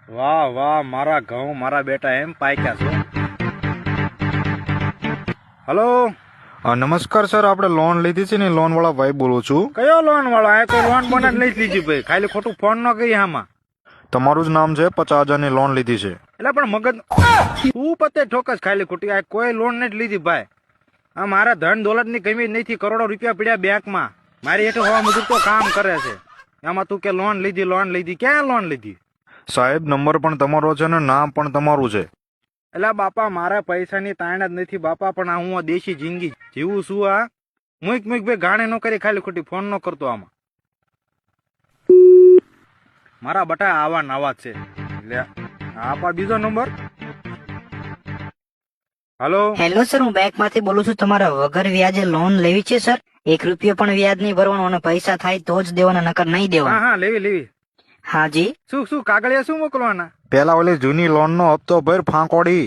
વાહ વાહ, મારા ઘઉં મારા બેટા એમ પાક્યા છો. હલો, નમસ્કાર સર, આપણે લોન લીધી છે ને લોન વાળા ભાઈ બોલું છું. કયો લોન વાળો? આ કોઈ લોન બોન જ નહીં લીધી ભાઈ, ખાલી ખોટું ફોન ન કરી આમાં. તમારું જ નામ છે, 50,000 ની લોન લીધી છે. એટલે પણ મગજ તું પતે ઠોકસ, ખાલી ખોટી. આ કોઈ લોન નથી લીધી ભાઈ. આ મારા ધન દોલત ની કમી નથી. કરોડો રૂપિયા પડ્યા બેંકમાં. મારી હેઠળ હોવા મજૂર તો કામ કરે છે. એમાં તું કે લોન લીધી, ક્યાં લોન લીધી? સાહેબ, નંબર પણ તમારો છે ને નામ પણ તમારું છે. એટલે બાપા, મારા પૈસાની તાણ જ નથી બાપા, પણ આ હું આ દેશી જિંદગી જીવું છું. આ મુઈક ભાઈ ગાણે ન કરી, ખાલી ખોટી ફોન ન કરતો આમાં. મારા બટા આવા નવા છે. એટલે આ પણ બીજો નંબર. હલો, હેલો સર, હું બેંક માંથી બોલું છું. તમારે વગર વ્યાજે લોન લેવી છે સર? 1 રૂપિયો પણ વ્યાજ નહીં ભરવાનું અને પૈસા થાય તો જ દેવાના, નકર નહીં હા દેવાના. હા, લેવી. હા જી. શું કાગળિયા શું મોકલવાના? પેલા ઓલી જૂની લોન નો હપ્તો ભર ફાંકોડી.